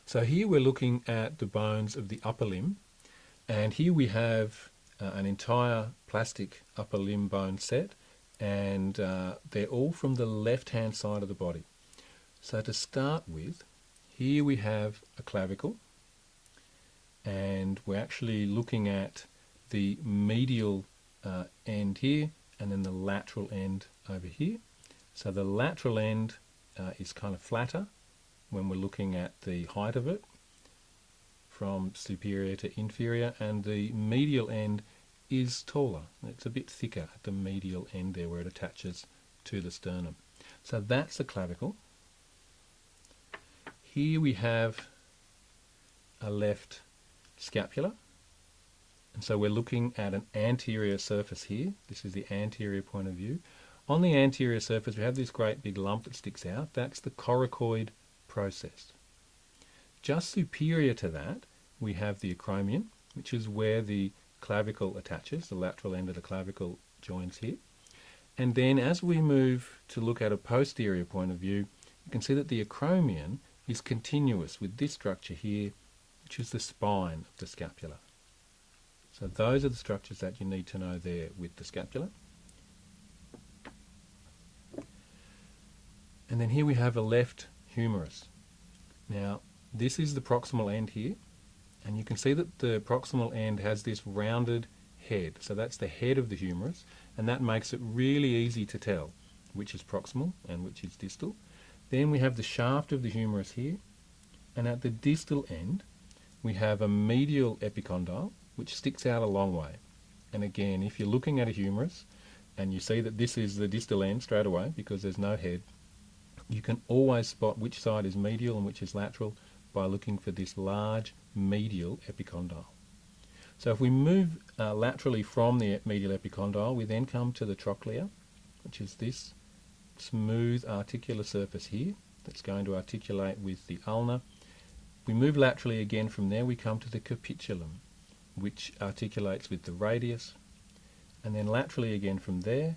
So here we're looking at the bones of the upper limb, and here we have an entire plastic upper limb bone set, and they're all from the left-hand side of the body. So to start with, here we have a clavicle, and we're actually looking at the medial end here, and then the lateral end over here. So the lateral end is kind of flatter when we're looking at the height of it from superior to inferior, and the medial end is taller. It's a bit thicker at the medial end there where it attaches to the sternum. So that's the clavicle. Here we have a left scapula, and so we're looking at an anterior surface here. This is the anterior point of view. On the anterior surface we have this great big lump that sticks out. That's the coracoid process. Just superior to that we have the acromion, which is where the clavicle attaches. The lateral end of the clavicle joins here. And then as we move to look at a posterior point of view, you can see that the acromion is continuous with this structure here, which is the spine of the scapula. So those are the structures that you need to know there with the scapula. And then here we have a left humerus. Now this is the proximal end here, and you can see that the proximal end has this rounded head. So that's the head of the humerus, and that makes it really easy to tell which is proximal and which is distal. Then we have the shaft of the humerus here, and at the distal end we have a medial epicondyle which sticks out a long way. And again, if you're looking at a humerus and you see that this is the distal end straight away because there's no head, you can always spot which side is medial and which is lateral by looking for this large medial epicondyle. So if we move laterally from the medial epicondyle, we then come to the trochlea, which is this smooth articular surface here that's going to articulate with the ulna. We move laterally again from there, we come to the capitulum, which articulates with the radius, and then laterally again from there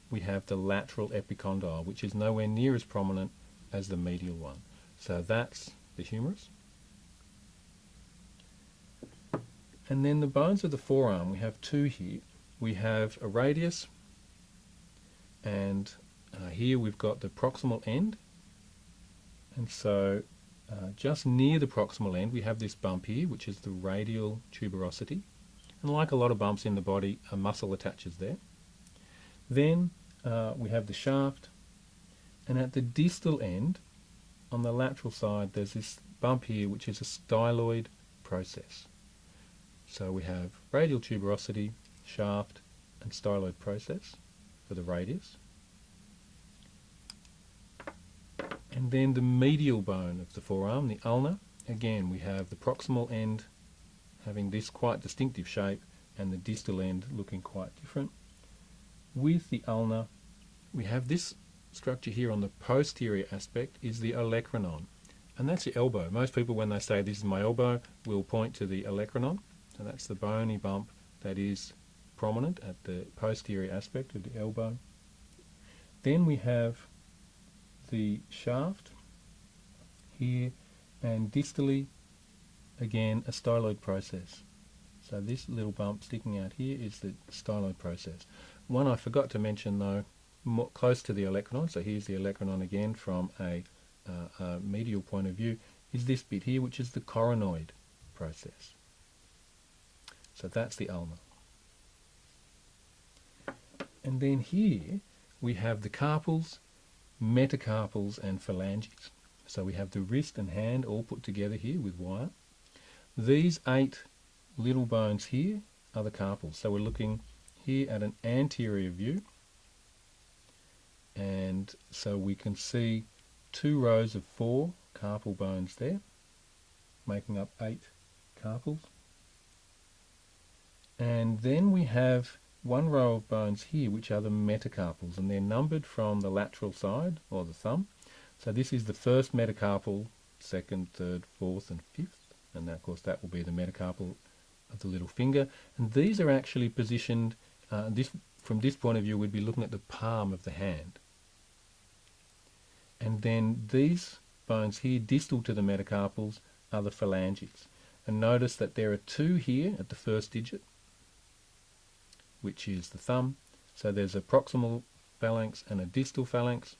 we have the lateral epicondyle, which is nowhere near as prominent as the medial one. So that's the humerus. And then the bones of the forearm, we have two here. We have a radius, and here we've got the proximal end, and so just near the proximal end we have this bump here, which is the radial tuberosity, and like a lot of bumps in the body, a muscle attaches there. Then we have the shaft, and at the distal end on the lateral side there's this bump here which is a styloid process. So we have radial tuberosity, shaft and styloid process for the radius. And then the medial bone of the forearm, the ulna, again we have the proximal end having this quite distinctive shape and the distal end looking quite different. With the ulna we have this structure here on the posterior aspect is the olecranon, and that's the elbow. Most people when they say this is my elbow will point to the olecranon, so that's the bony bump that is prominent at the posterior aspect of the elbow. Then we have the shaft here, and distally again a styloid process. So this little bump sticking out here is the styloid process. One I forgot to mention though, close to the olecranon, so here's the olecranon again from a medial point of view, is this bit here which is the coronoid process. So that's the ulna. And then here we have the carpals, metacarpals and phalanges. So we have the wrist and hand all put together here with wire. These 8 little bones here are the carpals. So we're looking here at an anterior view, and so we can see 2 rows of 4 carpal bones there, making up 8 carpals. And then we have 1 row of bones here which are the metacarpals, and they're numbered from the lateral side or the thumb. So this is the first metacarpal, second, third, fourth and fifth, and of course that will be the metacarpal of the little finger. And these are actually positioned, from this point of view we'd be looking at the palm of the hand. And then these bones here distal to the metacarpals are the phalanges. And notice that there are two here at the first digit, which is the thumb. So there's a proximal phalanx and a distal phalanx.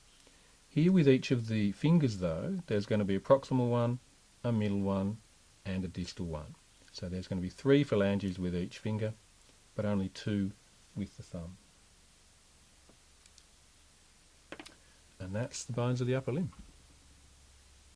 Here with each of the fingers though, there's going to be a proximal one, a middle one, and a distal one. So there's going to be 3 phalanges with each finger, but only 2 with the thumb. And that's the bones of the upper limb.